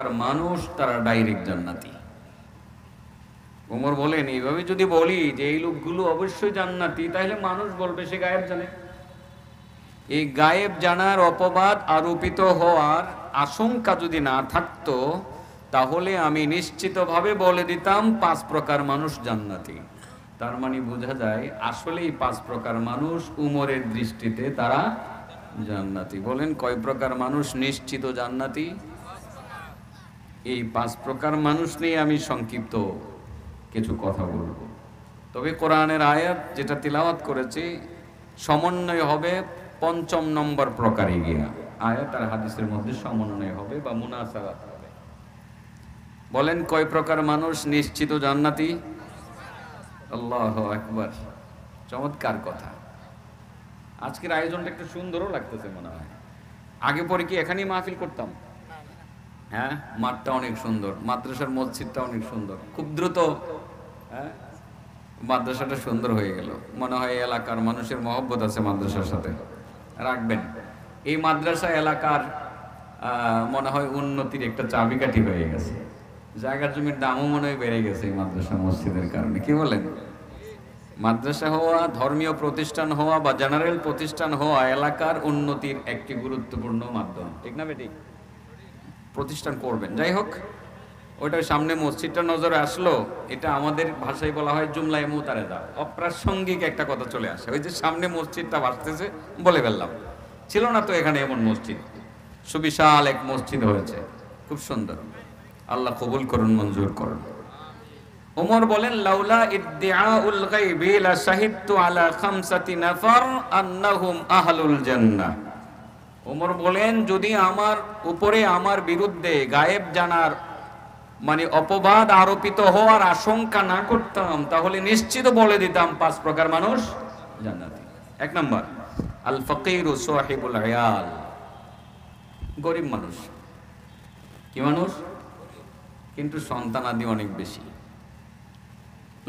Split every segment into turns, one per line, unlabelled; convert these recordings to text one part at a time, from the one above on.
আর মানুষ তারা ডাইরেক্ট জান্নাতি। ওমর বলেন এইভাবে যদি বলি যে এই লোকগুলো অবশ্যই জান্নাতি, তাহলে মানুষ বলবে সে গায়েব জানে। এই গায়েব জানার অপবাদ আরোপিত হওয়ার আশঙ্কা যদি না থাকতো, তাহলে আমি নিশ্চিতভাবে বলে দিতাম 5 প্রকার মানুষ জান্নাতি। তার মানে বোঝা যায় আসলেই 5 প্রকার মানুষ উমরের দৃষ্টিতে তারা জান্নাতি। বলেন কয় প্রকার মানুষ নিশ্চিত জান্নাতি? এই 5 প্রকার মানুষ নিয়ে আমি সংক্ষিপ্ত কিছু কথা বলবো। তবে কোরআনের আয়াত যেটা তিলাওয়াত করেছি সমন্বয় হবে 5ম নম্বর প্রকারে গিয়া। আয়াত আর হাদিসের মধ্যে সমন্বয় হবে বা মুনাসাবাত হবে। বলেন কয় প্রকার মানুষ নিশ্চিত জান্নাতি? আল্লাহু আকবার, চমৎকার কথা। আজকের আয়োজনটা একটু সুন্দরও লাগতেছে মনে হয়। আগে পরে কি এখানেই মাহফিল করতাম? হ্যাঁ, মাঠটা অনেক সুন্দর, মাদ্রাসার মসজিদটা অনেক সুন্দর। খুব দ্রুত মাদ্রাসাটা সুন্দর হয়ে গেল। মনে হয় এলাকার মানুষের মহব্বত আছে মাদ্রাসার সাথে, রাখবেন। এই মাদ্রাসা এলাকার মনে হয় উন্নতির একটা চাবিকাঠি হয়ে গেছে। জায়গার জমির দামও মনে হয় বেড়ে গেছে এই মাদ্রাসা মসজিদের কারণে। কি বলেন? মাদ্রাসা হওয়া, ধর্মীয় প্রতিষ্ঠান হওয়া বা জেনারেল প্রতিষ্ঠান হওয়া এলাকার উন্নতির একটি গুরুত্বপূর্ণ মাধ্যম, ঠিক না বেঠিক? প্রতিষ্ঠান করবেন। যাই হোক, ওইটার সামনে মসজিদটা নজরে আসলো, এটা আমাদের ভাষায় বলা হয় জুমলায় মুতারেদা, অপ্রাসঙ্গিক একটা কথা চলে আসে। ওই যে সামনে মসজিদটা ভাসতেছে বলে ফেললাম। ছিল না তো এখানে এমন মসজিদ, সুবিশাল এক মসজিদ হয়েছে, খুব সুন্দর। আল্লাহ কবুল করুন, মঞ্জুর করুন। ওমর বলেন লাউলা ইদ্দিআউল গায়বি লা শাহিদতু আলা খামসাতি নাফার আন্নাহুম আহলুল জান্নাহ। ওমর বলেন যদি আমার উপরে আমার বিরুদ্ধে গায়েব জানার মানে অপবাদ আরোপিত হওয়ার আশঙ্কা না করতাম, তাহলে নিশ্চিত বলে দিতাম 5 প্রকার মানুষ জান্নাতি। 1 নাম্বার আল ফাকিরু সাহিবুল আয়াল, গরিব মানুষ। কি মানুষ? কিন্তু সন্তানাদি অনেক বেশি।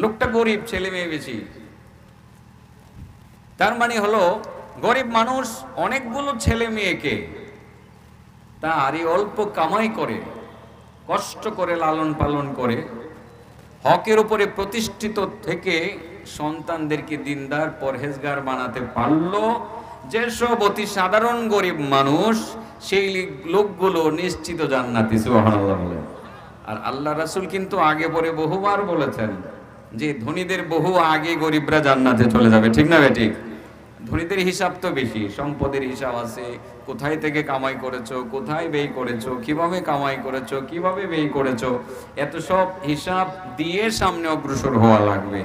লোকটা গরিব, ছেলে মেয়ে বেশি। তার মানে হলো গরিব মানুষ অনেকগুলো ছেলে মেয়েকে তারই অল্প কামাই করে কষ্ট করে লালন পালন করে হকের উপরে প্রতিষ্ঠিত থেকে সন্তানদেরকে দিনদার পরহেজগার বানাতে পারলো যেসব অতি সাধারণ গরিব মানুষ, সেই লোকগুলো নিশ্চিত জান্নাতি। সুবহানাল্লাহ বলে। আর আল্লাহ রাসূল কিন্তু আগে পরে বহুবার বলেছেন যে ধনীদের বহু আগে গরিবরা জান্নাতে চলে যাবে, ঠিক না বেঠিক? ধনীদের হিসাব তো বেশি, সম্পদের হিসাব আছে, কোথায় থেকে কামাই করেছো, কোথায় ব্যয় করেছো, কিভাবে কামাই করেছো, কিভাবে ব্যয় করেছো, এত সব হিসাব দিয়ে সামনে অগ্রসর হওয়া লাগবে।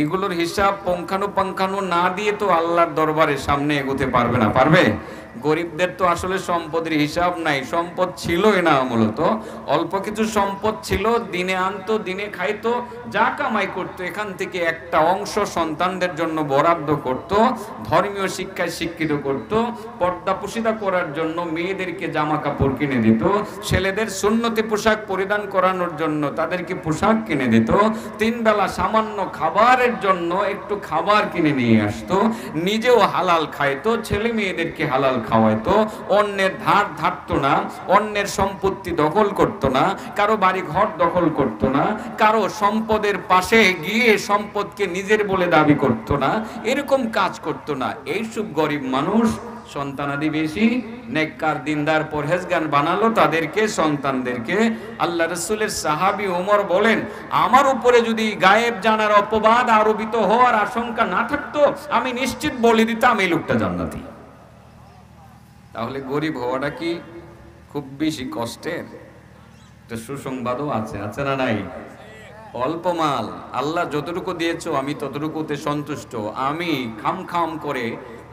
এগুলোর হিসাব পুঙ্খানুপুঙ্খানু না দিয়ে তো আল্লাহর দরবারে সামনে এগোতে পারবে না। পারবে? গরিবদের তো আসলে সম্পদের হিসাব নাই, সম্পদ ছিলই না, মূলত অল্প কিছু সম্পদ ছিল, দিনে আনতো দিনে খাইতো, যা কামাই করতো এখান থেকে একটা অংশ সন্তানদের জন্য বরাদ্দ করত, ধর্মীয় শিক্ষায় শিক্ষিত করত, পর্দা পুশিদা করার জন্য মেয়েদেরকে জামা কাপড় কিনে দিত, ছেলেদের সুন্নতি পোশাক পরিধান করানোর জন্য তাদেরকে পোশাক কিনে দিত, 3 বেলা সামান্য খাবারের জন্য একটু খাবার কিনে নিয়ে আসতো, নিজেও হালাল খাইতো, ছেলে মেয়েদেরকে হালাল খাওয়াইতো, অন্যের ধার ধারতো না, অন্যের সম্পত্তি দখল করতো না, কারো বাড়ি ঘর দখল করতো না, কারো সম্পদের পাশে গিয়ে সম্পদকে নিজের বলে দাবি করতো না, এরকম কাজ করতো না। এইসব গরিব মানুষ সন্তানাদি বেশি, নেককার দিনদার পরহেজগার বানালো তাদেরকে, সন্তানদেরকে। আল্লাহ রাসূলের সাহাবী ওমর বলেন আমার উপরে যদি গায়েব জানার অপবাদ আরোপিত হওয়ার আশঙ্কা না থাকতো, আমি নিশ্চিত বলে দিতাম এই লোকটা জান্নাতি। তাহলে গরিব হওয়াটা কি খুব বেশি কষ্টের? একটা সুসংবাদও আছে, আছে না নাই? অল্প মাল, আল্লাহ যতটুকু দিয়েছো আমি ততটুকুতে সন্তুষ্ট। আমি খাম করে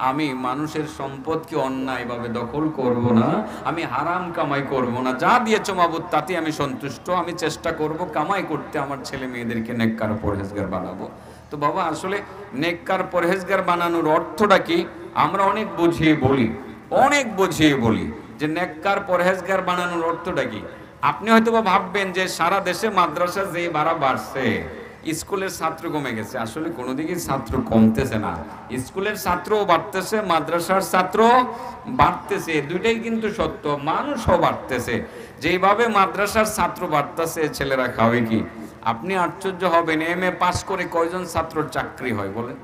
আমি মানুষের সম্পদকে অন্যায়ভাবে দখল করব না, আমি হারাম কামাই করব না, যা দিয়েছো মাবুদ তাতে আমি সন্তুষ্ট। আমি চেষ্টা করব কামাই করতে, আমার ছেলে মেয়েদেরকে নেককার পরহেজগার বানাবো। তো বাবা আসলে নেককার পরহেজগার বানানোর অর্থটা কি? আমরা অনেক বুঝিয়ে বলি যে নেককার পরহেজগার বানানোর অর্থটা কি। আপনি হয়তো ভাববেন যে সারা দেশে মাদ্রাসা যে বাড়া বাড়ছে, স্কুলের ছাত্র কমে গেছে। আসলে কোনো দিকে ছাত্র কমতেছে না, স্কুলের ছাত্রও বাড়তেছে, মাদ্রাসার ছাত্র বাড়তেছে, দুইটাই কিন্তু সত্য। মানুষও বাড়তেছে, যেইভাবে মাদ্রাসার ছাত্র বাড়তেছে ছেলেরা খাবে কি? আপনি আশ্চর্য হবেন, এমএ পাস করে কয়জন ছাত্রর চাকরি হয় বলেন?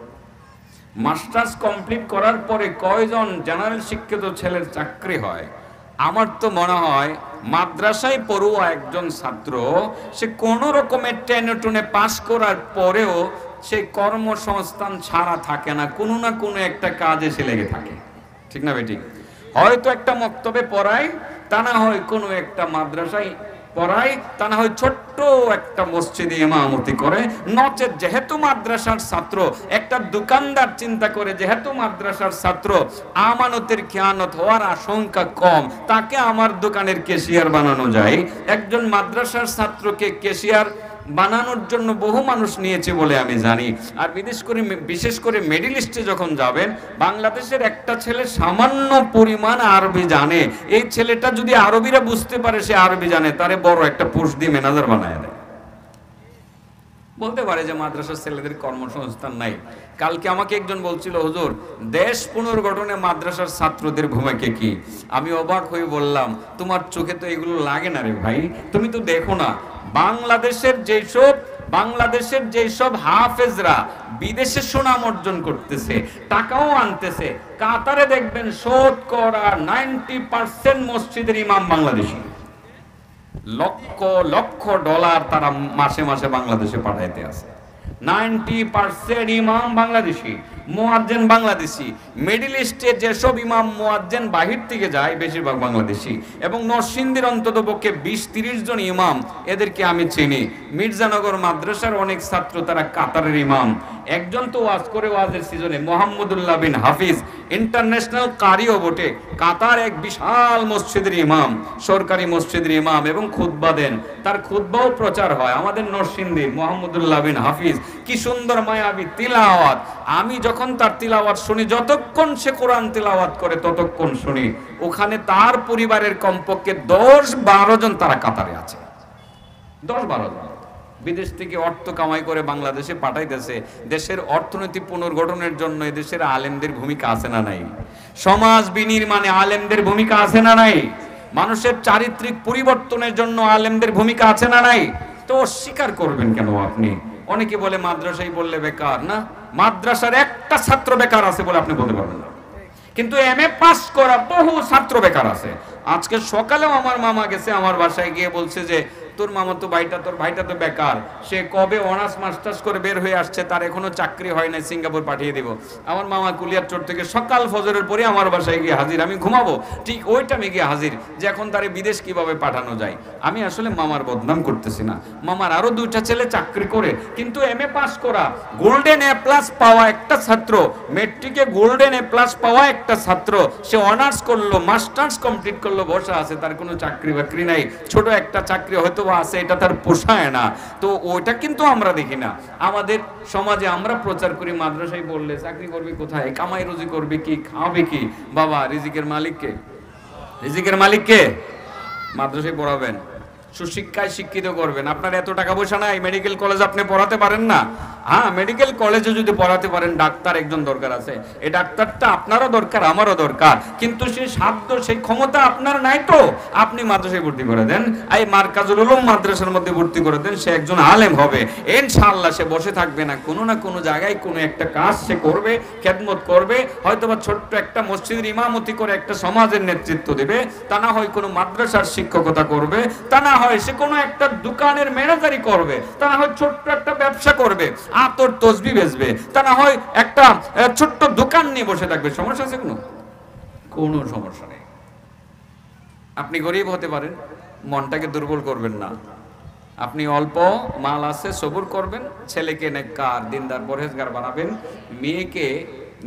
মাস্টার্স কমপ্লিট করার পরে কয়জন জেনারেল শিক্ষিত ছেলের চাকরি হয়? আমার তো মনে হয় মাদ্রাসায় পড়ুয়া একজন ছাত্র সে কোনো রকমের টেনে টুনে পাশ করার পরেও সে কর্মসংস্থান ছাড়া থাকে না, কোনো না কোনো একটা কাজে সে লেগে থাকে, ঠিক না বেটি? হয়তো একটা মক্তবে পড়ায়, তা না হয় কোনো একটা মাদ্রাসায় পড়ায়, তা না হয় ছোট্ট একটা মসজিদে ইমামতি করে, নচেত যেহেতু মাদ্রাসার ছাত্র একটা দোকানদার চিন্তা করে যেহেতু মাদ্রাসার ছাত্র আমানতের খেয়ানত হওয়ার আশঙ্কা কম, তাকে আমার দোকানের ক্যাশিয়ার বানানো যায়। একজন মাদ্রাসার ছাত্রকে ক্যাশিয়ার বানানোর জন্য বহু মানুষ নিয়েছে বলে আমি জানি। আর বিশেষ করে মিডল ইস্টে যখন যাবেন, বাংলাদেশের একটা ছেলে সামান্য পরিমাণ আরবি জানে, এই ছেলেটা যদি আরবিরা বুঝতে পারে সে আরবি জানে, তারে বড় একটা পোস্ট দিয়ে ম্যানেজার বানায় দেয়। বলতে পারে যে মাদ্রাসার ছেলেদের কর্মসংস্থান নাই। কালকে আমাকে একজন বলছিল, হুজুর দেশ পুনর্গঠনে মাদ্রাসার ছাত্রদের ভূমিকা কি? আমি অবাক হয়ে বললাম, তোমার চোখে তো এগুলো লাগে না রে ভাই, তুমি তো দেখো না বাংলাদেশের যেসব হাফেজরা বিদেশে সুনাম অর্জন করতেছে, টাকাও আনতেছে, কাতারে দেখবেন শতকরা 90% মসজিদের ইমাম বাংলাদেশী। লক্ষ লক্ষ ডলার তারা মাসে মাসে বাংলাদেশে পাঠাইতে আছে। 90% ইমাম বাংলাদেশি, মুয়াজ্জিন বাংলাদেশি। মিডল ইস্টে যেসব ইমাম মুয়াজ্জিন বাহির থেকে যায় বেশিরভাগ বাংলাদেশি। এবং নরসিংদীর অন্তত পক্ষে 20-30 জন ইমাম, এদেরকে আমি চিনি। মির্জানগর মাদ্রাসার অনেক ছাত্র তারা কাতারের ইমাম। একজন তো ওয়াজ করে ওয়াজের সিজনে, মোহাম্মদুল্লাহ বিন হাফিজ, ইন্টারন্যাশনাল কারিও বটে, কাতার এক বিশাল মসজিদের ইমাম, সরকারি মসজিদের ইমাম, এবং খুতবা দেন। তার খুতবাও প্রচার হয় আমাদের নরসিংদীর। মোহাম্মদুল্লাহ বিন হাফিজ কি সুন্দর মায়াবী তিলাওয়াত! আমি যখন তার তিলাওয়াত শুনি, যতক্ষণ সে কোরআন তিলাওয়াত করে ততক্ষণ শুনি। ওখানে তার পরিবারের কমপক্ষে 10-12 জন তারা কাতারে আছে, 10-12 জন বিদেশ থেকে অর্থ কামাই করে বাংলাদেশে পাঠাইতেছে। দেশের অর্থনৈতিক পুনর্গঠনের জন্য এদেশের আলেমদের ভূমিকা আছে না নাই? সমাজ বিনির্মাণে আলেমদের ভূমিকা আছে না নাই? মানুষের চারিত্রিক পরিবর্তনের জন্য আলেমদের ভূমিকা আছে না নাই? তো অস্বীকার করবেন কেন আপনি? অনেকে বলে মাদ্রাসায় বললে বেকার, না, মাদ্রাসার একটা ছাত্র বেকার আছে বলে আপনি বলতে পারবেন না, কিন্তু এমএ পাস করা বহু ছাত্র বেকার আছে। আজকে সকালেও আমার মামা গেছে আমার বাসায়, গিয়ে বলছে যে তোর মামা তো তোর ভাইটা তো বেকার, সে কবে অনার্স মাস্টার্স করে বের হয়ে আসছে, তার এখনো চাকরি হয় নাই, সিঙ্গাপুর পাঠিয়ে দেব। আমার মামা কুলিয়ারচর থেকে সকাল ফজরের পরে আমার বাসায় গিয়ে হাজির। আমি ঘুমাবো, ঠিক ওই টাইমে গিয়ে হাজির যে এখন তারে বিদেশ কিভাবে পাঠানো যায়। আমি আসলে মামার বদনাম করতেছি না, মামার আরো 2টা ছেলে চাকরি করে, কিন্তু এমএ পাস করা, গোল্ডেন এ প্লাস পাওয়া একটা ছাত্র, মেট্রিকে গোল্ডেন এ প্লাস পাওয়া একটা ছাত্র, সে অনার্স করলো, মাস্টার্স কমপ্লিট করলো, বসা আছে, তার কোনো চাকরি বাকরি নাই, ছোট একটা চাকরি হয়তো আছে, এটা তার পোষায় না। তো ওইটা কিন্তু আমরা দেখি না। আমাদের সমাজে আমরা প্রচার করি মাদ্রাসায় বললে চাকরি করবে কোথায়, কামাই রুজি করবে কি, খাবে কি? বাবা, রিজিকের মালিককে, রিজিকের মালিককে মাদ্রাসায় পড়াবেন, সুশিক্ষায় শিক্ষিত করবেন। আপনার এত টাকা পয়সা নাই, মেডিকেল কলেজ আপনি পড়াতে পারেন না। হ্যাঁ, মেডিকেল কলেজে যদি পড়াতে পারেন, ডাক্তার একজন দরকার আছে, এই ডাক্তারটা আপনারও দরকার, আমারও দরকার, কিন্তু সেই সাধ্য সেই ক্ষমতা আপনার নাই। তো আপনি মাদ্রাসায় ভর্তি করে দেন, এই মারকাজুল উলুম মাদ্রাসার মধ্যে ভর্তি করে দেন, সে একজন আলেম হবে ইনশাআল্লাহ। সে বসে থাকবে না, কোনো না কোনো জায়গায় কোনো একটা কাজ সে করবে, খেদমত করবে, হয়তোবা ছোট্ট একটা মসজিদের ইমামতি করে একটা সমাজের নেতৃত্ব দেবে, তা না হয় কোনো মাদ্রাসার শিক্ষকতা করবে, তা না হয় সে কোনো একটা দোকানের ম্যানেজারি করবে, তা না হয় ছোট্ট একটা ব্যবসা করবে, আতর তসবি বেচবে, তা না হয় একটা ছোট্ট দোকান নিয়ে বসে থাকবে। সমস্যা আছে? কোনো সমস্যা নেই। আপনি গরিব হতে পারেন, মনটাকে দুর্বল করবেন না। আপনি অল্প মাল আছে, সবুর করবেন, ছেলেকে নেককার দিনদার পরহেজগার বানাবেন, মেয়েকে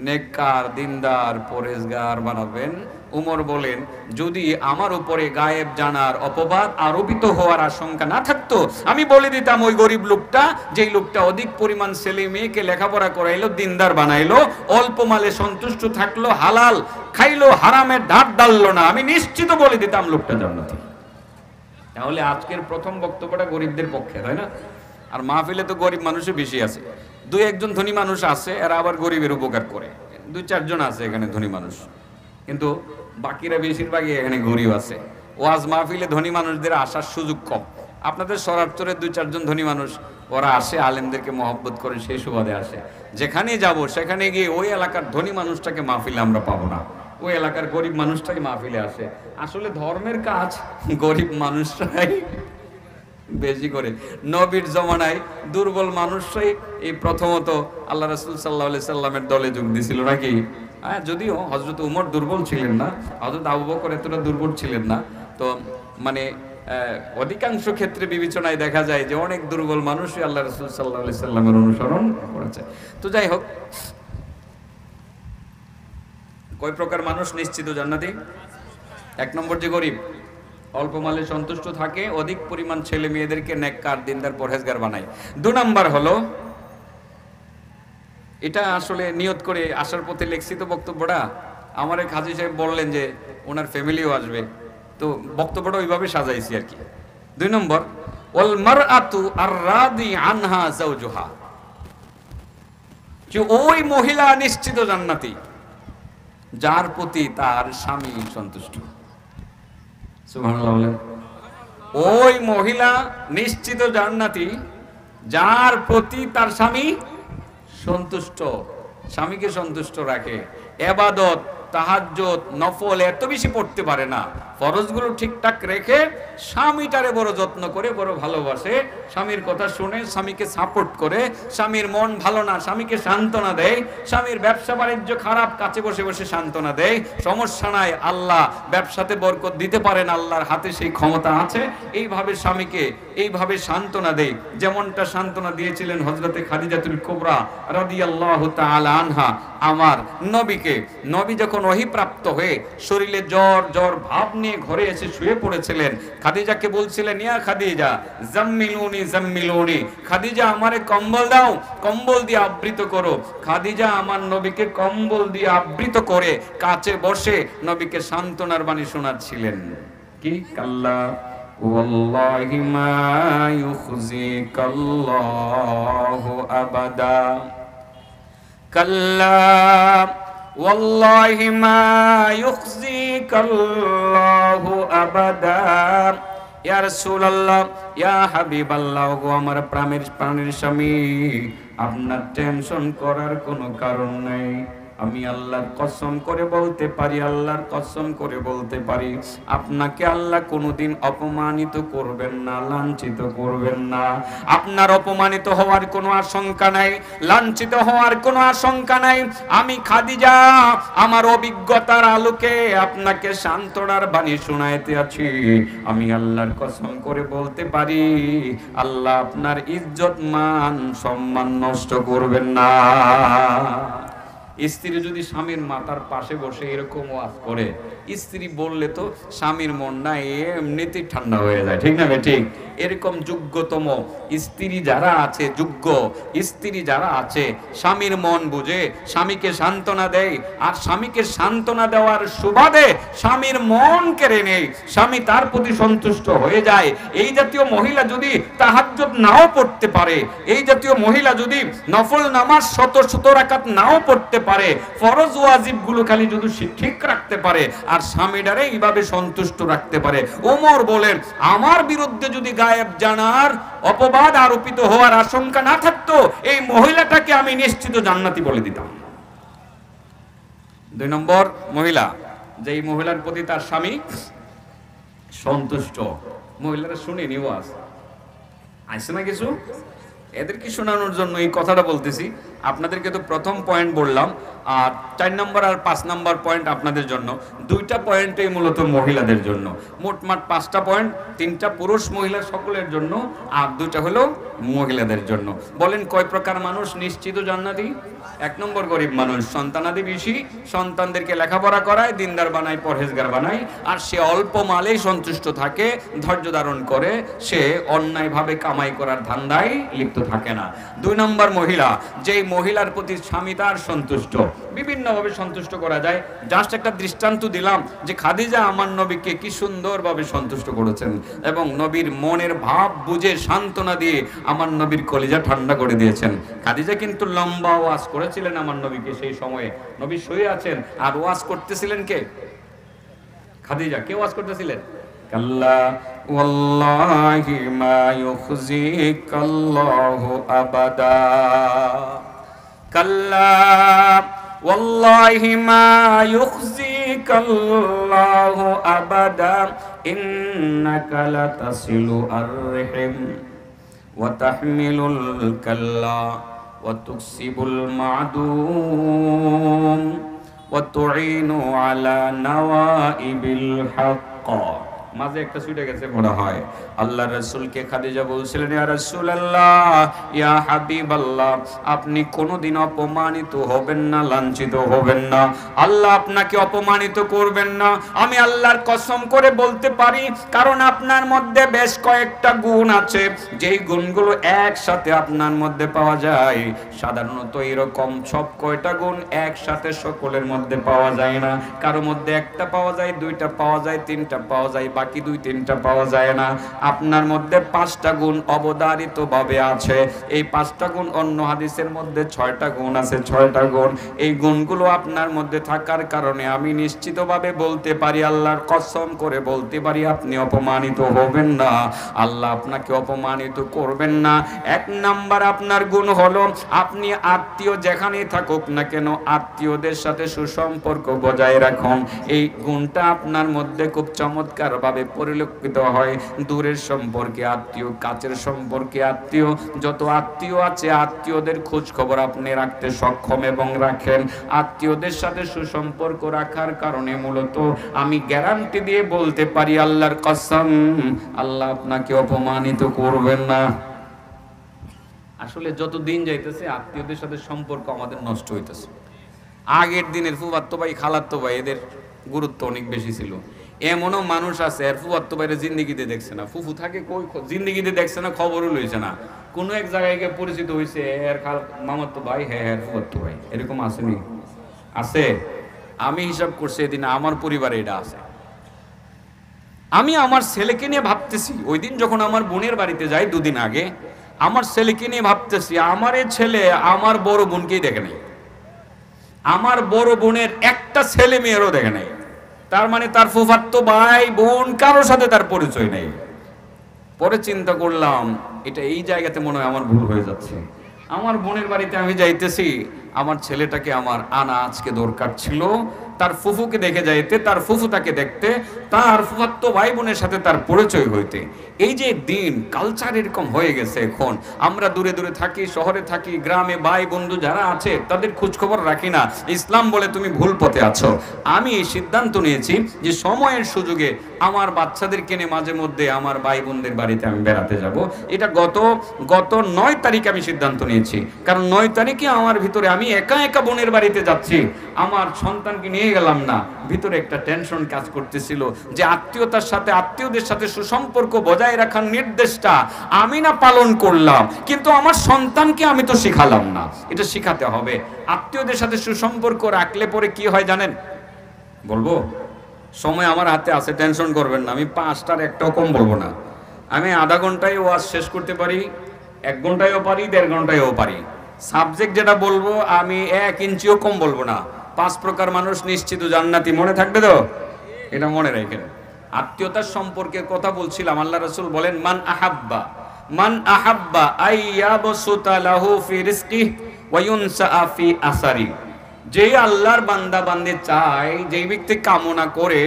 নেককার দিনদার পরহেজগার বানাবেন। উমর বলেন, যদি আমার উপরে গায়েব জানার অপবাদ আরোপিত হওয়ার আশঙ্কা না থাকতো, আমি বলে দিতাম ওই গরিব লোকটা, যেই লোকটা অধিক পরিমাণ ছেলে মেয়েকে লেখাপড়া করাইলো, দিনদার বানাইলো, অল্প মালে সন্তুষ্ট থাকলো, হালাল খাইলো, হারামের ধার ডাললো না, আমি নিশ্চিত বলে দিতাম লোকটা জান্নাতি। তাহলে আজকের প্রথম বক্তব্যটা গরিবদের পক্ষে, তাই না? আর মাহফিলে তো গরিব মানুষই বেশি আছে। দুই একজন ধনী মানুষ আছে, এরা আবার গরিবের উপকার করে। দুই চারজন আছে এখানে ধনী মানুষ, কিন্তু বাকিরা বেশিরভাগই এখানে গরিব আছে। ওয়াজ মাহফিলে ধনী মানুষদের আসার সুযোগ কম। আপনাদের শরাবচরে দুই চারজন ধনী মানুষ ওরা আসে, আলেমদেরকে মহব্বত করে, সেই সুবাদে আসে। যেখানে যাব সেখানে গিয়ে ওই এলাকার ধনী মানুষটাকে মাহফিলে আমরা পাবো না, ওই এলাকার গরিব মানুষটাই মাহফিলে আসে। আসলে ধর্মের কাজ গরিব মানুষরাই বেশি করে। নবীর জমানায় দুর্বল মানুষরাই এই প্রথমত আল্লাহ রাসূল সাল্লাল্লাহু আলাইহি সাল্লামের দলে যোগ দিছিল নাকি? হ্যাঁ, যদিও হযরত উমর দুর্বল ছিলেন না, হযরত আবু বকর এতটা দুর্বল ছিলেন না। তো মানে অধিকাংশ ক্ষেত্রে বিবেচনায় দেখা যায় যে অনেক দুর্বল মানুষই আল্লাহ রাসূল সাল্লাল্লাহু আলাইহি সাল্লামের অনুসরণ করেছে। তো যাই হোক, কয় প্রকার মানুষ নিশ্চিত জান্নাতি? এক নম্বর, যে গরিব, অল্প মালে সন্তুষ্ট থাকে, অধিক পরিমাণ ছেলে মেয়েদেরকে নেককার দিনদার পরহেজগার বানায়। 2 নাম্বার হলো, এটা আসলে নিয়ত করে আসার পথে লিখছি তো বক্তব্যটা, আমার এক হাজী সাহেব বললেন যে ওনার ফ্যামিলিও আসবে, তো বক্তব্যটা ওইভাবে সাজাইছি আর কি। 2 নম্বর, ওয়াল মারআতু আর-রাদি আনহা যাওজুহা, যে ওই মহিলা নিশ্চিত জান্নাতি যার প্রতি তার স্বামী সন্তুষ্ট। সুবহানাল্লাহ বলেন। ওই মহিলা নিশ্চিত জান্নাতি যার প্রতি তার স্বামী সন্তুষ্ট, স্বামীকে সন্তুষ্ট রাখে, ইবাদত তাহাজ্জুদ নফল এত বেশি পড়তে পারে না, ফরজগুলো ঠিকঠাক রেখে স্বামীটারে বড় যত্ন করে, বড় ভালোবাসে, স্বামীর কথা শুনে, স্বামীকে সাপোর্ট করে, স্বামীর মন ভালো না স্বামীকে সান্ত্বনা দেয়, স্বামীর ব্যবসা বাণিজ্য খারাপ কাছে বসে বসে সান্ত্বনা দেয়, সমস্যা নাই, আল্লাহ ব্যবসাতে বরকত দিতে পারেন, আল্লাহর হাতে সেই ক্ষমতা আছে, এইভাবে স্বামীকে এইভাবে সান্ত্বনা দেয়। যেমনটা সান্ত্বনা দিয়েছিলেন হযরতে খাদিজাতুল কুবরা রাদিয়াল্লাহু তাআলা আনহা আমার নবীকে। নবী যখন ওহী প্রাপ্ত হয়ে শরীরে জ্বর জ্বর ভাব নিয়ে ঘরে এসে শুয়ে পড়েছিলেন, খাদিজাকে বলছিলেন, ইয়া খাদিজা জাম্মিলুনি জাম্মিলুনি, খাদিজা আমারে কম্বল দাও, কম্বল দিয়ে আবৃত করো। খাদিজা আমার নবীকে কম্বল দিয়ে আবৃত করে কাছে বসে নবীকে সান্ত্বনার বাণী শোনাচ্ছিলেন। কি? কাল্লা ওয়াল্লাহি মা ইউখজিকাল্লাহু আবাদা, কাল্লা ওয়াল্লাহি মা ইউখজিকাল্লাহু আবাদা। ইয়া রাসূলুল্লাহ, ইয়া হাবিবাল্লাহ, গো আমার প্রাণের স্বামী, আপনার টেনশন করার কোনো কারণ নাই। আমি আল্লাহর কসম করে বলতে পারি, আল্লাহর কসম করে বলতে পারি, আপনাকে আল্লাহ কোনোদিন অপমানিত করবেন না, লাঞ্ছিত করবেন না। আপনার অপমানিত হওয়ার কোনো আশঙ্কা নাই, লাঞ্ছিত হওয়ার কোনো আশঙ্কা নাই। আমি খাদিজা আমার অভিজ্ঞতার আলোকে আপনাকে সান্ত্বনার বাণী শোনাইতে আছি। আমি আল্লাহর কসম করে বলতে পারি, আল্লাহ আপনার ইজ্জত মান সম্মান নষ্ট করবেন না। স্ত্রী যদি স্বামীর মাথার পাশে বসে এরকম ওয়াজ করে, স্ত্রী বললে তো স্বামীর মন না এমনিতেই ঠান্ডা হয়ে যায়, ঠিক না ভাই? ঠিক এরকম যোগ্যতম স্ত্রী যারা আছে, যোগ্য স্ত্রী যারা আছে, স্বামীর মন বুঝে স্বামীকে সান্ত্বনা দেয়, আর স্বামীকে সান্ত্বনা দেওয়ার সুবাদে স্বামীর মন কেড়ে নেই, স্বামী তার প্রতি সন্তুষ্ট হয়ে যায়। এই জাতীয় মহিলা যদি তাহাজ্জুদ নাও পড়তে পারে, এই জাতীয় মহিলা যদি নফল নামাজ শত শত রাকাত নাও পড়তে পারে, ফরজ ওয়াজিব গুলো খালি যদি ঠিক রাখতে পারে, আর স্বামীটারে এইভাবে সন্তুষ্ট রাখতে পারে। ওমর বলেন, আমার বিরুদ্ধে যদি গায়েব জানার অপবাদ আরোপিত হওয়ার আশঙ্কা না থাকতো, এই মহিলাটাকে আমি নিশ্চিত জান্নাতি বলে দিতাম। 2 নম্বর মহিলা, যেই মহিলার প্রতি তার স্বামী সন্তুষ্ট। মহিলারা শুনেনি ওয়াজ, আসছে না কিছু, এদেরকে শোনানোর জন্য এই কথাটা বলতেছি। আপনাদেরকে তো প্রথম পয়েন্ট বললাম, আর 4 নম্বর আর 5 নম্বর পয়েন্ট আপনাদের জন্য। 2টা পয়েন্টই মূলত মহিলাদের জন্য। মোটমাট 5টা পয়েন্ট, 3টা পুরুষ মহিলা সকলের জন্য, আর 2টা হলো মহিলাদের জন্য। বলেন কয় প্রকার মানুষ নিশ্চিত জান্নাতি? 1 নম্বর গরিব মানুষ, সন্তানাদি বেশি, সন্তানদেরকে লেখাপড়া করায়, দিনদার বানায়, পরহেজগার বানায়, আর সে অল্প মালেই সন্তুষ্ট থাকে, ধৈর্য ধারণ করে, সে অন্যায়ভাবে কামাই করার ধান্দায় লিপ্ত থাকে না। 2 নম্বর মহিলা, যেই মহিলার প্রতি স্বামী তার সন্তুষ্ট, বিভিন্নভাবে সন্তুষ্ট করা যায়। জাস্ট একটা দৃষ্টান্ত দিলাম যে খাদিজা আমার নবীকে কি সুন্দরভাবে সন্তুষ্ট করেছেন এবং নবীর মনের ভাব বুঝে সান্ত্বনা দিয়ে আমার নবীর কলিজা ঠান্ডা করে দিয়েছেন। খাদিজা কিন্তু লম্বা ওয়াজ করেছিলেন আমার নবীকে, সেই সময়ে নবী শুয়ে আছেন আর ওয়াজ করতেছিলেন কে? খাদিজা। কে ওয়াজ করতেছিলেন? কাল্লা ওয়াল্লাহি মা ইউখজিকাল্লাহু আবাদা, কাল্লা ওয়াল্লাহি মা ইউখজিকাল্লাহু আবাদা ইন্নাকা লাতাসিলু আর-রাহিম ওয়া তাহমিলুল কাল্লা ওয়া তুকসিবুল মা'দুম ওয়া তুঈনু আলা নাওয়াইবিল হক। মাঝে একটা ছুটে গেছে মনে হয়। আল্লাহর রাসূলকে খাদিজা বলছিলেন, ইয়া রাসূলুল্লাহ, ইয়া হাবিবাল্লাহ, আপনি কোনোদিন অপমানিত হবেন না, লাঞ্ছিত হবেন না, আল্লাহ আপনাকে অপমানিত করবেন না। আমি আল্লাহর কসম করে বলতে পারি, কারণ আপনার মধ্যে বেশ কয়েকটা গুণ আছে, যেই গুণগুলো একসাথে আপনার মধ্যে পাওয়া যায়। সাধারণত এরকম সব কয়টা গুণ একসাথে সকলের মধ্যে পাওয়া যায় না। কারো মধ্যে একটা পাওয়া যায়, দুইটা পাওয়া যায়, তিনটা পাওয়া যায়, বাকি দুই তিনটা পাওয়া যায় না। আপনার মধ্যে 5টা গুণ অবধারিত ভাবে আছে। এই 5টা গুণ অন্য হাদিসের মধ্যে 6টা গুণ আছে, 6টা গুণ। এই গুণগুলো আপনার মধ্যে থাকার কারণে আমি নিশ্চিতভাবে বলতে পারি, আল্লাহর কসম করে বলতে পারি, আপনি অপমানিত হবেন না, আল্লাহ আপনাকে অপমানিত করবেন না। 1 নাম্বার আপনার গুণ হলো, আপনি আত্মীয় যেখানেই থাকুক না কেন, আত্মীয়দের সাথে সুসম্পর্ক বজায় রাখুন। এই গুণটা আপনার মধ্যে খুব চমৎকার ভাবে পরিলক্ষিত হয়। দূরের সম্পর্কে আত্মীয়, কাছের সম্পর্কে আত্মীয়, যত আত্মীয় আছে আত্মীয়দের খোঁজ খবর আপনি রাখতে সক্ষম এবং রাখেন। আত্মীয়দের সাথে সুসম্পর্ক রাখার কারণে মূলত আমি গ্যারান্টি দিয়ে বলতে পারি, আল্লাহর কসম, আল্লাহ আপনাকে অপমানিত করবেন না। আসলে যত দিন যাইতেছে আত্মীয়দের সাথে সম্পর্ক আমাদের নষ্ট হইতেছে। আগের দিনের ফুফাতো ভাই, খালাতো ভাই, এদের গুরুত্ব অনেক বেশি ছিল। এমনও মানুষ আছে এর ফুফাতো ভাইরে জিন্দেগিতে দেখছে না, ফুফু থাকে কই জিন্দেগিতে দেখছে না, খবরও লইছে না। কোনো এক জায়গায় গিয়ে পরিচিত হয়েছে, এর খাল মামাতো ভাই, হ্যাঁ হ্যাঁ ফুফাতো ভাই, এরকম আসেনি? আছে। আমি হিসাব করছি এদিন আমার পরিবারে এটা আছে। আমি আমার ছেলেকে নিয়ে ভাবতেছি, ওই দিন যখন আমার বোনের বাড়িতে যাই 2 দিন আগে, আমার ছেলেকে নিয়ে ভাবতেছি, আমার এই ছেলে আমার বড় বোনকেই দেখে নাই, আমার বড় বোনের একটা ছেলে মেয়েরও দেখে নাই। তার মানে তার ফুফাতো ভাই বোন কারোর সাথে তার পরিচয় নেই। পরে চিন্তা করলাম, এটা এই জায়গাতে মনে হয় আমার ভুল হয়ে যাচ্ছে। আমার বোনের বাড়িতে আমি যাইতেছি, আমার ছেলেটাকে আমার আনা আজকে দরকার ছিল, তার ফুফুকে দেখে যাইতে, তার ফুফু তাকে দেখতে, তার ফুফাতো ভাই বোনের সাথে তার পরিচয় হইতে। এই যে দিন কালচার এরকম হয়ে গেছে, এখন আমরা দূরে দূরে থাকি, শহরে থাকি, গ্রামে ভাই বন্ধু যারা আছে তাদের খোঁজ খবর রাখি না। ইসলাম বলে তুমি ভুল পথে আছো। আমি এই সিদ্ধান্ত নিয়েছি যে সময়ের সুযোগে আমার বাচ্চাদেরকে নিয়ে মাঝে মধ্যে আমার ভাই বোনদের বাড়িতে আমি বেড়াতে যাব। এটা গত 9 তারিখে আমি সিদ্ধান্ত নিয়েছি। কারণ 9 তারিখে আমার ভিতরে, আমি একা একা বোনের বাড়িতে যাচ্ছি, আমার সন্তানকে নিয়ে গেলাম না, ভিতরে একটা টেনশন কাজ করতেছিল যে আত্মীয়তার সাথে, আত্মীয়দের সাথে সুসম্পর্ক বজায় রাখার নির্দেশটা আমি না পালন করলাম, কিন্তু আমার সন্তানকে আমি তো শিখালাম না। এটা শিখাতে হবে। আত্মীয়দের সাথে সুসম্পর্ক রাখলে পরে কি হয় জানেন? বলবো, সময় আমার হাতে আছে, টেনশন করবেন না। আমি 5টার একটাও কম বলবো না। আমি আধা ঘন্টায় ওয়াজ শেষ করতে পারি, 1 ঘন্টায়ও পারি, 1.5 ঘন্টায়ও পারি। সাবজেক্ট যেটা বলবো আমি 1 ইঞ্চিও কম বলবো না। 5 প্রকার মানুষ নিশ্চিত জান্নাতি, মনে থাকবে তো? এটা মনে রাখেন। আত্মীয়তার সম্পর্কে কথা বলছিলাম। আল্লাহ রাসূল বলেন, মান আহাব্বা আইয়াবসুতা লাহু ফি রিজকিহি ওয়া ইউনসা ফি আসারি। যেই আল্লাহর বান্দা বান্দে চায়, যেই ব্যক্তি কামনা করে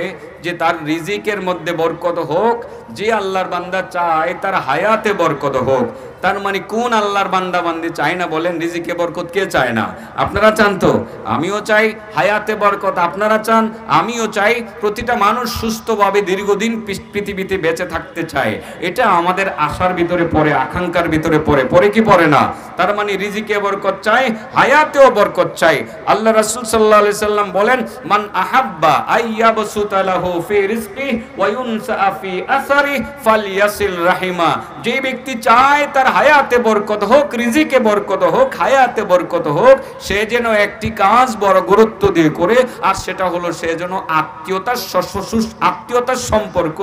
যে তার রিজিকের মধ্যে বরকত হোক, যে আল্লাহর বান্দা চায় তার হায়াতে বরকত হোক। তার মানে কোন আল্লাহর বান্দা বান্দি চায় না বলেন? রিজিকে বরকত কে চায় না? আপনারা চান তো? আমিও চাই হায়াতে বরকত, আপনারা চান, আমিও চাই। প্রতিটা মানুষ সুস্থভাবে দীর্ঘদিন পৃথিবীতে বেঁচে থাকতে চায়। এটা আমাদের আশার ভিতরে পড়ে, আকাঙ্ক্ষার ভিতরে পড়ে কি পড়ে না? তার মানে রিজিকে বরকত চাই, হায়াতেও বরকত চাই। আল্লাহ রাসূল সাল্লাল্লাহু আলাইহি সাল্লাম বলেন, মান আহাব্বা আইয়াবসুতা লাহু লাহু ফি রিজকি ওয়া ইউনসা ফি আসারি ফালইয়াসিল রাহিমা। যে ব্যক্তি চায় তার হায়াতে বরকত হোক, রিজিকে বরকত হোক, হায়াতে বরকত হোক, সে যেন একটি কাজ বড় গুরুত্ব দিয়ে করে, আর সেটা হলো সে যেন আত্মীয়তার সম্পর্ক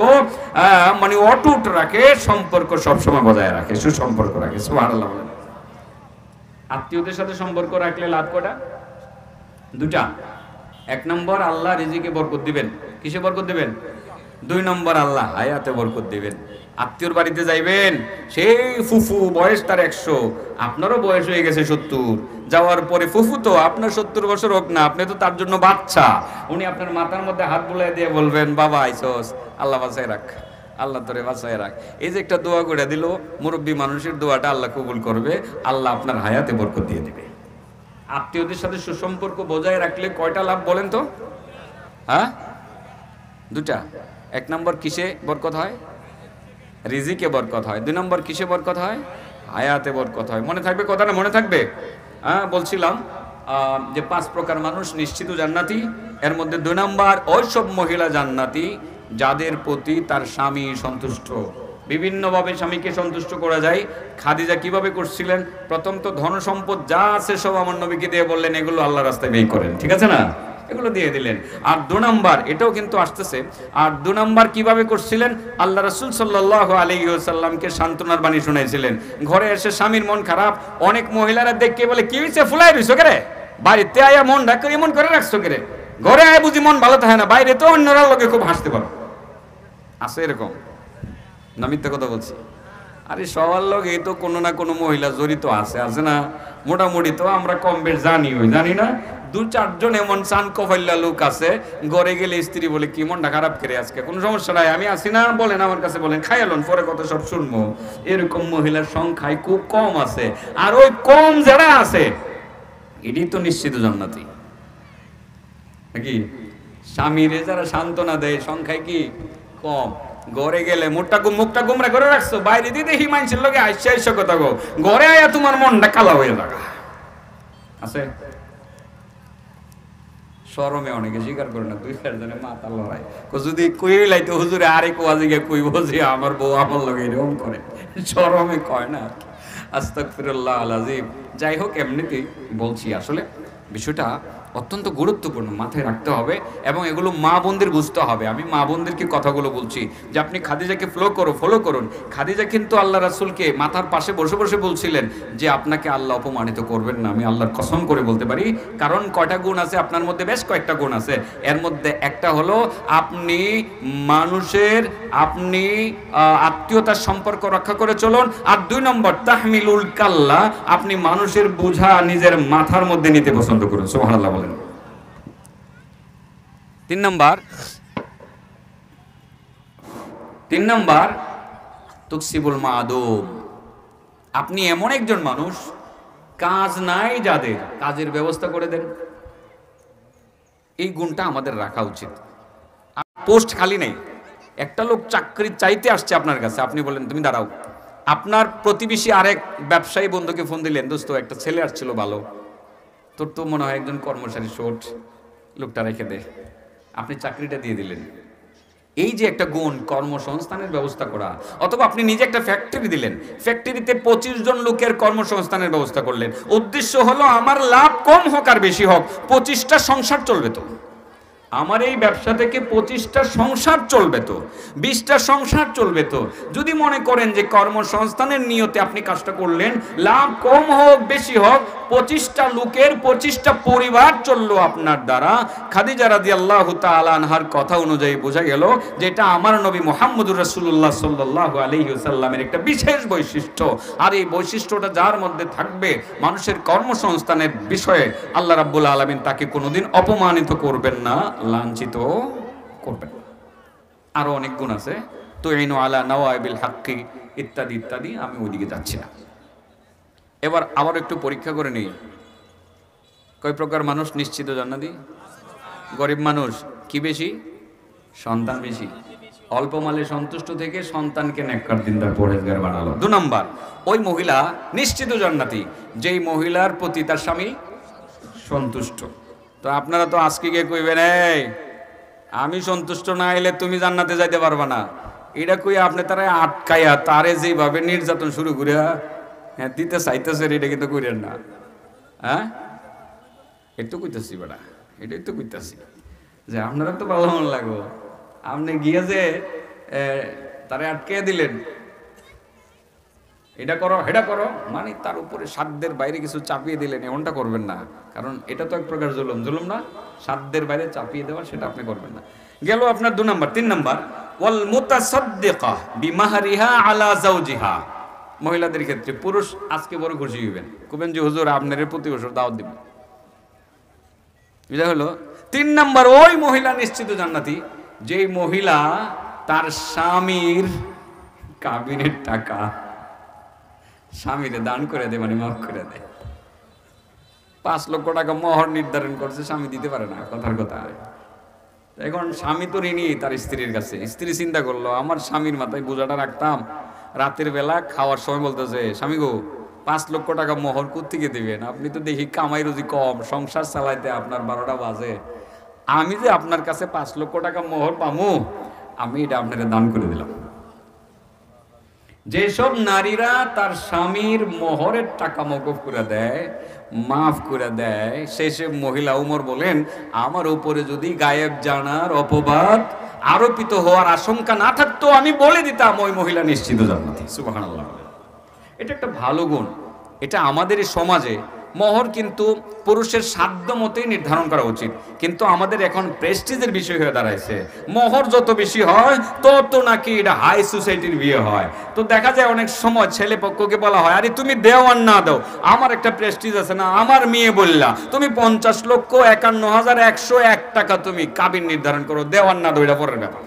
মানে অটুট রাখে, সম্পর্ক সবসময় বজায় রাখে, সুসম্পর্ক রাখে। সুবহানাল্লাহ। আত্মীয়দের সাথে সম্পর্ক রাখলে লাভ কটা? দুটা। এক নম্বর, আল্লাহ রিজিকে বরকত দিবেন। কিসে বরকত দিবেন? দুই নম্বর, আল্লাহ হায়াতে বরকত দিবেন। আত্মীয়র বাড়িতে যাইবেন, সেই ফুফু বয়স তার 100, আপনারও বয়স হয়ে গেছে 70, যাওয়ার পরে ফুফু তো আপনার 70 বছর হোক না, আপনি তো তার জন্য বাচ্চা, উনি আপনার মাথার মধ্যে হাত বুলাই দিয়ে বলবেন, বাবা আইসোস, আল্লাহ বাঁচায় রাখ, আল্লাহ তোরে বাঁচায় রাখ। এই যে একটা দোয়া করে দিল, মুরব্বী মানুষের দোয়াটা আল্লাহ কবুল করবে, আল্লাহ আপনার হায়াতে বরকত দিয়ে দিবে। আত্মীয়দের সাথে সুসম্পর্ক বজায় রাখলে কয়টা লাভ বলেন তো? হ্যাঁ, দুটা। এক নম্বর কিসে বরকত হয়? রিজিকে বরকত হয়। দুই নম্বর কিসে বরকত হয়? হায়াতে বরকত হয়। মনে থাকবে কথাটা? মনে থাকবে? হ্যাঁ, বলছিলাম যে 5 প্রকার মানুষ নিশ্চিত জান্নাতি। এর মধ্যে 2 নম্বর, ওইসব মহিলা জান্নাতি যাদের প্রতি তার স্বামী সন্তুষ্ট। বিভিন্নভাবে স্বামীকে সন্তুষ্ট করা যায়। খাদিজা কিভাবে করছিলেন? প্রথম তো ধন সম্পদ যা আছে সব আমার নবীকে দিয়ে বললেন, এগুলো আল্লাহ রাস্তায় ব্যয় করেন, ঠিক আছে না? এগুলো দিয়ে দিলেন। আর 2 নম্বর, এটাও কিন্তু আসতেছে, আর 2 নম্বর কিভাবে করছিলেন? আল্লাহ রাসূল সাল্লাল্লাহু আলাইহি ওয়াসাল্লামকে সান্ত্বনার বাণী শুনাইছিলেন। ঘরে এসে স্বামীর মন খারাপ, অনেক মহিলারা দেখে বলে, কি হইছে, ফুলাই রইছো কেরে, বাড়িতে আয়া মন ঢাকা এমন করে রাখছো কেরে, ঘরে আয়া বুঝি মন ভালো থাকে না, বাইরে তো অন্যরা লোকে খুব হাসতে পারো। আছে এরকম না? মিথ্যা কথা বলছি? আরে সবার লোক এই তো কোনো না কোনো মহিলা জড়িত আছে, আছে না? মোটামুটি তো আমরা কম বেশ জানি, জানি না? 2-4 জন এমন চান কফাইল্লা লোক আছে, ঘরে গেলে স্ত্রী বলে, কি মনটা খারাপ করে আজকে? কোনো সমস্যা নাই, আমি আসি না, বলেন আমার কাছে, বলেন, খাইয়ালন, পরে কত সব শুনবো। এরকম মহিলার সংখ্যায় খুব কম আছে। আর ওই কম যারা আছে, এটি তো নিশ্চিত জান্নাতি নাকি? স্বামীরে যারা সান্ত্বনা দেয়, সংখ্যায় কি কম। ঘরে গেলে মুখটা গুমরা করে রাখছো, বাইরে দিয়ে দেখি মানুষের লোকে আইসা কথা গো, ঘরে আয়া তোমার মনটা কালা হয়ে লাগা আছে। শরমে অনেকে স্বীকার করে না, 2-4 জনে মাথা লড়াই, যদি কইলাইতো হুজুরে আরে কোয়া জিগে কইব যে আমার বউ আমার লগে এরকম করে, শরমে কয় না। আস্তাগফিরুল্লাহ আল আযীম। যাই হোক, এমনিতেই বলছি, আসলে বিষয়টা অত্যন্ত গুরুত্বপূর্ণ, মাথায় রাখতে হবে, এবং এগুলো মা বোনদের বুঝতে হবে। আমি মা বোনদেরকে কথাগুলো বলছি যে আপনি খাদিজাকে ফলো করুন। খাদিজা কিন্তু আল্লাহ রাসূলকে মাথার পাশে বসে বসে বলছিলেন যে আপনাকে আল্লাহ অপমানিত করবেন না, আমি আল্লাহর কসম করে বলতে পারি। কারণ কয়টা গুণ আছে আপনার মধ্যে? বেশ কয়েকটা গুণ আছে। এর মধ্যে একটা হলো আপনি আত্মীয়তার সম্পর্ক রক্ষা করে চলুন। আর 2 নম্বর, তাহমিলুল কাল্লা, আপনি মানুষের বোঝা নিজের মাথার মধ্যে নিতে পছন্দ করুন। সুবহানাল্লাহ বলেন। 3 নম্বর, তুকসিবুল মাদুম, আপনি এমন একজন মানুষ, কাজ নাই যাদের, কাজের ব্যবস্থা করে দেন। এই গুণটা আমাদের রাখা উচিত। পোস্ট খালি নেই, একটা লোক চাকরি চাইতে আসছে আপনার কাছে, আপনি বলেন তুমি দাঁড়াও। আপনার প্রতিবেশী আরেক ব্যবসায়ী বন্ধুকে ফোন দিলেন, দোস্ত একটা ছেলে আসছিল ভালো, তোর তো মনে হয় একজন কর্মচারী শোট, লোকটা রেখে দে, আপনি চাকরিটা দিয়ে দিলেন। এই যে একটা গুণ, কর্মসংস্থানের ব্যবস্থা করা। অথবা আপনি নিজে একটা ফ্যাক্টরি দিলেন, ফ্যাক্টরিতে 25 জন লোকের কর্মসংস্থানের ব্যবস্থা করলেন। উদ্দেশ্য হলো আমার লাভ কম হোক আর বেশি হোক, 25টা সংসার চলবে তো। আমার এই ব্যবসা থেকে 25টা সংসার চলবে তো, 20টা সংসার চলবে তো। যদি মনে করেন যে কর্মসংস্থানের নিয়তে আপনি কাজটা করলেন, লাভ কম হোক বেশি হোক, 25টা লোকের 25টা পরিবার চললো আপনার দ্বারা। খাদিজা রাদিয়াল্লাহু তাআলা আনহার কথা অনুযায়ী বোঝা গেল যে এটা আমার নবী মুহাম্মদুর রাসূলুল্লাহ সাল্লাল্লাহু আলাইহি ওয়াসাল্লামের একটা বিশেষ বৈশিষ্ট্য। আর এই বৈশিষ্ট্যটা যার মধ্যে থাকবে, মানুষের কর্মসংস্থানের বিষয়ে আল্লাহ রাব্বুল আলামিন তাকে কোনোদিন অপমানিত করবেন না, লাঞ্ছিত করবেন। আরো অনেক গুণ আছে, তো ইনু আলা নওয়াইবিল হাক্কি ইত্যাদি ইত্যাদি, আমি ওইদিকে যাচ্ছি না। এবার আবার একটু পরীক্ষা করে নেই, কয় প্রকার মানুষ নিশ্চিত জান্নাতি? গরিব মানুষ কি বেশি? সন্তান বেশি। অল্প মালে সন্তুষ্ট থেকে সন্তানকে নেককার দিনদার পরহেজগার বানালো। 2 নম্বর, ওই মহিলা নিশ্চিত জান্নাতি যেই মহিলার প্রতি তার স্বামী সন্তুষ্ট। তো আপনারা তো আজকে গিয়ে কইবেন, এই আমি সন্তুষ্ট না হইলে তুমি জান্নাতে যাইতে পারবা না, এটা কই আপনি তারা আটকাইয়া তারে যেভাবে নির্যাতন শুরু করে হ্যাঁ দিতে চাইতেছে, এটা কিন্তু করেন না। হ্যাঁ একটু কইতেছি বেটা, এটাই তো কইতেছি যে আপনারা তো ভালো মন লাগবো, আপনি গিয়ে যে তারে আটকে দিলেন, এটা করো এটা করো, মানে তার উপরে সাধ্যের বাইরে কিছু চাপিয়ে দিলেন, এমনটা করবেন না। কারণ এটা তো এক প্রকার জুলুম, জুলুম না? সাধ্যের বাইরে চাপিয়ে দেওয়া, সেটা আপনি করবেন না। গেল আপনার 2 নাম্বার। 3 নাম্বার, ওয়াল মুতাসাদ্দিকা বিমাহরিহা আলা যাওজিহা। মহিলাদের ক্ষেত্রে পুরুষ আজকে বড় খুশি হইবেন, কবেন যে হুজুর আপনার প্রতি বছর দাওয়াত দিবেন। এটা হলো 3 নাম্বার। ওই মহিলা নিশ্চিত জান্নাতি যেই মহিলা তার স্বামীর কাবিনের টাকা স্বামীরে দান করে দেয়, মানে মাফ করে দেয়। 5 লক্ষ টাকা মোহর নির্ধারণ করছে, স্বামী দিতে পারে না, কথার কথা। এখন স্বামী তো ঋণী তার স্ত্রীর কাছে। স্ত্রী চিন্তা করলো, আমার স্বামীর মাথায় বোঝাটা রাখতাম, রাতের বেলা খাওয়ার সময় বলতেছে, স্বামী গো 5 লক্ষ টাকা মোহর কোত্থেকে দিবেন, আপনি তো দেখি কামাই রুজি কম, সংসার চালাইতে আপনার 12টা বাজে, আমি যে আপনার কাছে 5 লক্ষ টাকা মোহর পামু, আমি এটা আপনাকে দান করে দিলাম। যেসব নারীরা তার স্বামীর মোহরের টাকা মওকুফ করে দেয়, মাফ করে দেয়, সেসব মহিলা, উমর বলেন, আমার উপরে যদি গায়েব জানার অপবাদ আরোপিত হওয়ার আশঙ্কা না থাকতো, আমি বলে দিতাম ওই মহিলা নিশ্চিত জান্নাতি। সুবহানাল্লাহ। এটা একটা ভালো গুণ। এটা আমাদের এই সমাজে মোহর কিন্তু পুরুষের সাধ্য মতেই নির্ধারণ করা উচিত, কিন্তু আমাদের এখন প্রেস্টিজের বিষয় হয়ে দাঁড়াইছে। মোহর যত বেশি হয় তত নাকি এটা হাই সোসাইটির বিয়ে হয়। তো দেখা যায় অনেক সময় ছেলে পক্ষকে বলা হয়, আরে তুমি দেও আর না দাও, আমার একটা প্রেস্টিজ আছে না, আমার মেয়ে বললা তুমি 50,51,101 টাকা তুমি কাবিন নির্ধারণ করো, দেও আর না দাও এটা পরের ব্যাপার।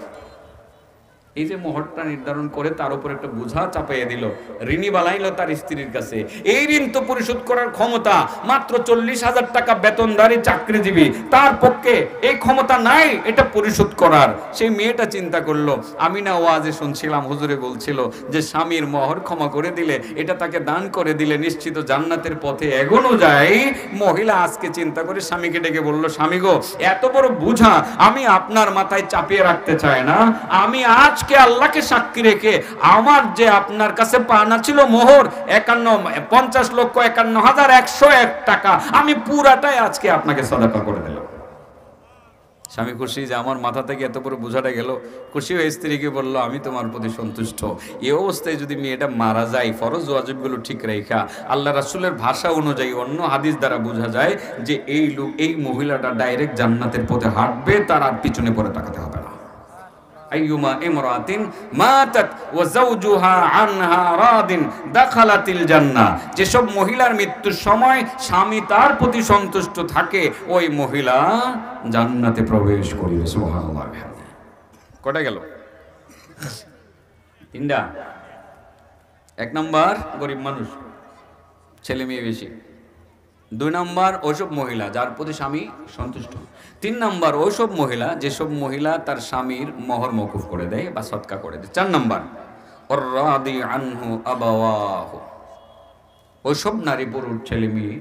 এই যে মোহরটা নির্ধারণ করে তার উপর একটা বোঝা চাপাইয়া দিল, ঋণী বালাইল তার স্ত্রীর কাছে। এই ঋণ তো পরিশোধ করার ক্ষমতা মাত্র 40,000 টাকা বেতনধারী চাকরিজীবী, তার পক্ষে এই ক্ষমতা নাই এটা পরিশোধ করার। সেই মেয়েটা চিন্তা করলো, আমি না ওয়াজে শুনছিলাম হুজুরে বলছিল যে স্বামীর মোহর ক্ষমা করে দিলে, এটা তাকে দান করে দিলে নিশ্চিত জান্নাতের পথে এগোনো যায়। মহিলা আজকে চিন্তা করে স্বামীকে ডেকে বলল, স্বামী গো, এত বড় বোঝা আমি আপনার মাথায় চাপিয়ে রাখতে চাই না, আমি আজকে আল্লাহকে সাক্ষী রেখে আমার যে আপনার কাছে পাওনা ছিল মোহর 50,51,101 টাকা, আমি পুরাটাই আজকে আপনাকে সাদাকা করে দিলাম। স্বামী খুশি যে আমার মাথা থেকে এত বড় বোঝাটা গেল। খুশি হয়ে স্ত্রীকে বলল, আমি তোমার প্রতি সন্তুষ্ট। এই অবস্থায় যদি মেয়েটা মারা যায়, ফরজ ওয়াজিবগুলো ঠিক রেখা আল্লাহ রাসূলের ভাষা অনুযায়ী অন্য হাদিস দ্বারা বোঝা যায় যে এই মহিলাটা ডাইরেক্ট জান্নাতের পথে হাঁটবে, তার আর পিছনে পড়ে তাকাতে হবে না। আইয়ুমা ইমরাতিন মাতাত ওয়া যাওজুহা আনহা রাদিন দাখালাতিল জান্নাহ। যেসব মহিলার মৃত্যুর সময় স্বামী তার প্রতি সন্তুষ্ট থাকে, ওই মহিলা জান্নাতে প্রবেশ করিবে। সুবহানাল্লাহ। কটা গেল? 3টা। 1 নাম্বার গরিব মানুষ, ছেলে মেয়ে বেশি। 2 নাম্বার ওইসব মহিলা যার প্রতি স্বামী সন্তুষ্ট। 3 নাম্বার ওইসব মহিলা যেসব মহিলা তার স্বামীর মোহর মওকুফ করে দেয় বা সদকা করে দেয়। 4 নাম্বার ওয়ারাদি আনহু আবাওয়াহু, ওইসব নারী পুরুষ ছেলে মেয়ে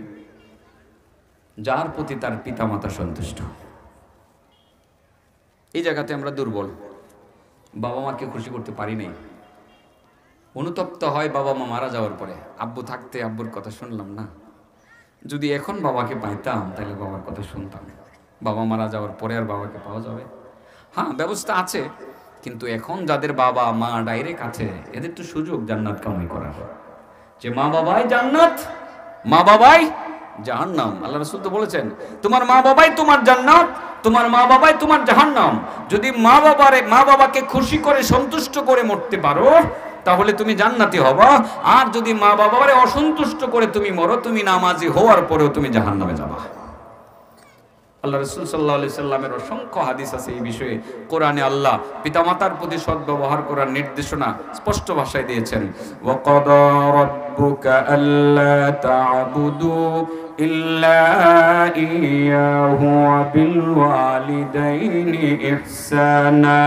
যার প্রতি তার পিতামাতা সন্তুষ্ট। এই জায়গাতে আমরা দুর্বল, বাবা মাকে খুশি করতে পারি নাই। অনুতপ্ত হয় বাবা মা মারা যাওয়ার পরে, আব্বু থাকতে আব্বুর কথা শুনলাম না, যদি এখন বাবাকে পাইতাম তাহলে বাবার কথা শুনতাম। বাবা মারা যাওয়ার পরে আর বাবাকে পাওয়া যাবে? হ্যাঁ, ব্যবস্থা আছে, কিন্তু এখন যাদের বাবা মা ডাইরেক্ট আছে, এদের তো সুযোগ জান্নাত কামাই করার। যে মা বাবাই জান্নাত, মা বাবাই জাহান্নাম। আল্লাহ রাসূল তো বলেছেন, তোমার মা বাবাই তোমার জান্নাত, তোমার মা বাবাই তোমার জাহান্নাম। যদি মা বাবাকে খুশি করে সন্তুষ্ট করে মরতে পারো তাহলে তুমি জান্নাতি হবা, আর যদি মা বাবারে অসন্তুষ্ট করে তুমি মরো, তুমি নামাজি হওয়ার পরেও তুমি জাহান্নামে যাবা। আল্লাহ রাসূল সাল্লাল্লাহু আলাইহি সাল্লামের অসংখ্য হাদিস আছে এই বিষয়ে। কোরআনে আল্লাহ পিতামাতার প্রতি সদ্ব্যবহার করার নির্দেশনা স্পষ্ট ভাষায় দিয়েছেন। ওয়া ক্বাদা রাব্বুকা আল্লা তা'বুদু ইল্লা ইয়্যাহু ওয়া বিল ওয়ালিদাইনি ইহসানা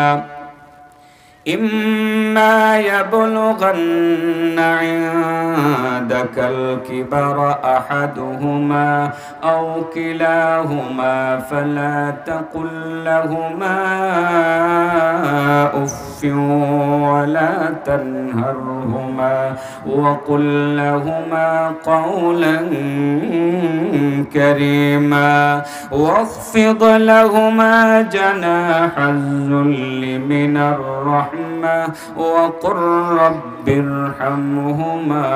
إما يبلغن عندك الكبر أحدهما أو كلاهما فلا تقل لهما أف ولا تنهرهما وقل لهما قولا كريما واخفض لهما جناح الذل من الرحمة وقل رب ارحمهما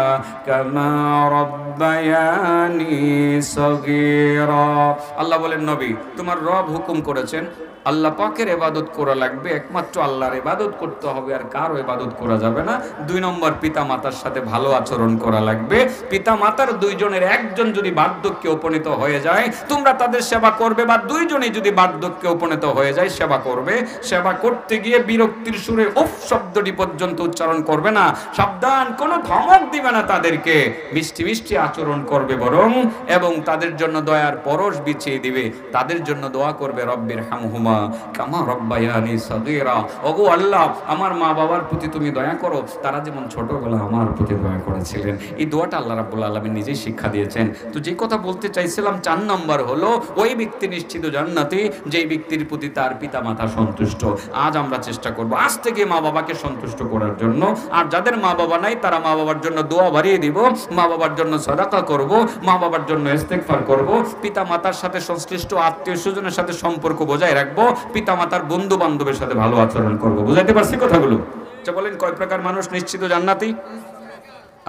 كما ربياني صغيرا। আল্লাহ বলেন, নবী তোমার রব হুকুম করেছেন আল্লাহ পাকের ইবাদত করা লাগবে, একমাত্র আল্লাহর ইবাদত করতে হবে, আর কারো ইবাদত করা যাবে না। 2 নম্বর, পিতা মাতার সাথে ভালো আচরণ করা লাগবে। পিতা মাতার দুইজনের একজন যদি বার্ধক্যে উপনীত হয়ে যায় তোমরা তাদের সেবা করবে, বা দুইজনেই যদি বার্ধক্যে উপনীত হয়ে যায় সেবা করবে। সেবা করতে গিয়ে বিরক্তির সুরে উফ শব্দটি পর্যন্ত উচ্চারণ করবে না। সাবধান, কোনো ধমক দিবে না তাদেরকে, মিষ্টি মিষ্টি আচরণ করবে বরং, এবং তাদের জন্য দয়ার পরশ বিছিয়ে দিবে। তাদের জন্য দোয়া করবে রব্বির হামহুমা কামা রব্বায়ানি সগীরা। ওগো আল্লাহ, আমার মা বাবার প্রতি তুমি দয়া করো, তারা যেমন ছোটবেলা আমার প্রতি দয়া করেছিলেন। এই দোয়াটা আল্লাহ রাব্বুল আলামিন নিজেই শিক্ষা দিয়েছেন। তো যে কথা বলতে চাইছিলাম, 4 নম্বর হলো ওই ব্যক্তি নিশ্চিত জান্নাতি যেই ব্যক্তির প্রতি তার পিতা মাতা সন্তুষ্ট। আজ আমরা চেষ্টা করব আজ থেকে মা বাবাকে সন্তুষ্ট করার জন্য। আর যাদের মা বাবা নাই তারা মা বাবার জন্য দোয়া বাড়িয়ে দিব, মা বাবার জন্য সাদাকা করব, মা বাবার জন্য ইস্তেগফার করব, পিতা মাতার সাথে সংশ্লিষ্ট আত্মীয় স্বজনের সাথে সম্পর্ক বজায় রাখবো, পিতা মাতার বন্ধু বান্ধবের সাথে ভালো আচরণ করব। বুঝাইতে পারছি কথাগুলো? আচ্ছা বলেন, কয় প্রকার মানুষ নিশ্চিত জান্নাতি?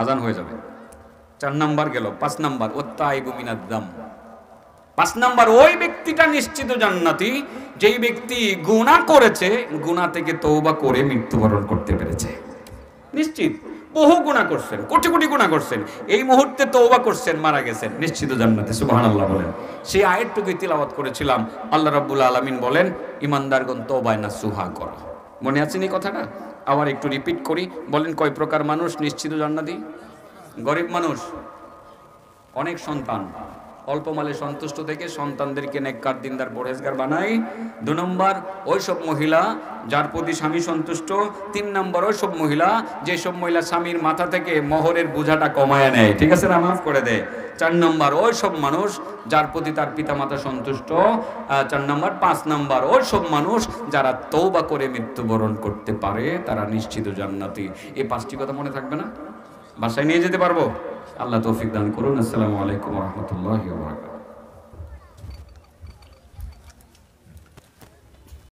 আজান হয়ে যাবে। 4 নাম্বার গেল। 5 নাম্বার, ওয়াত্তাইবু মিনাদ দাম। 5 নাম্বার, ওই ব্যক্তিটা নিশ্চিত জান্নাতি যেই ব্যক্তি গুনাহ করেছে, গুনাহ থেকে তওবা করে মৃত্যুবরণ করতে পেরেছে। নিশ্চিত, বহু গুনাহ করছেন, কোটি কোটি গুনাহ করছেন, এই মুহূর্তে তওবা করছেন, মারা গেছেন, নিশ্চিত জান্নাতি। সুবহানাল্লাহ বলেন। সেই আয়াতটুকুই তিলাওয়াত করেছিলাম। আল্লাহ রাব্বুল আলামিন বলেন, ইমানদারগণ তওবায় নাসুহা করো। মনে আছে নি কথাটা? আবার একটু রিপিট করি। বলেন, কয় প্রকার মানুষ নিশ্চিত জান্নাতি? গরিব মানুষ, অনেক সন্তান, অল্প মালে সন্তুষ্ট থেকে সন্তানদেরকে নেককার দিনদার পরহেজগার বানায়। 2 নম্বর, ওইসব মহিলা যার প্রতি স্বামী সন্তুষ্ট। 3 নম্বর, ওইসব মহিলা যেসব মহিলা স্বামীর মাথা থেকে মোহরের বোঝাটা কমায় নেয়, ঠিক আছে না, মাফ করে দেয়। 4 নম্বর, ওইসব মানুষ যার প্রতি তার পিতা মাতা সন্তুষ্ট। 4 নম্বর। 5 নম্বর, ওইসব মানুষ যারা তওবা করে মৃত্যুবরণ করতে পারে, তারা নিশ্চিত জান্নাতি। এই 5টি কথা মনে থাকবে না? বাসায় নিয়ে যেতে পারবো? আল্লাহ তৌফিক দান করুন। আসসালামু আলাইকুম ওয়া রাহমাতুল্লাহি ওয়া বারাকাতুহু।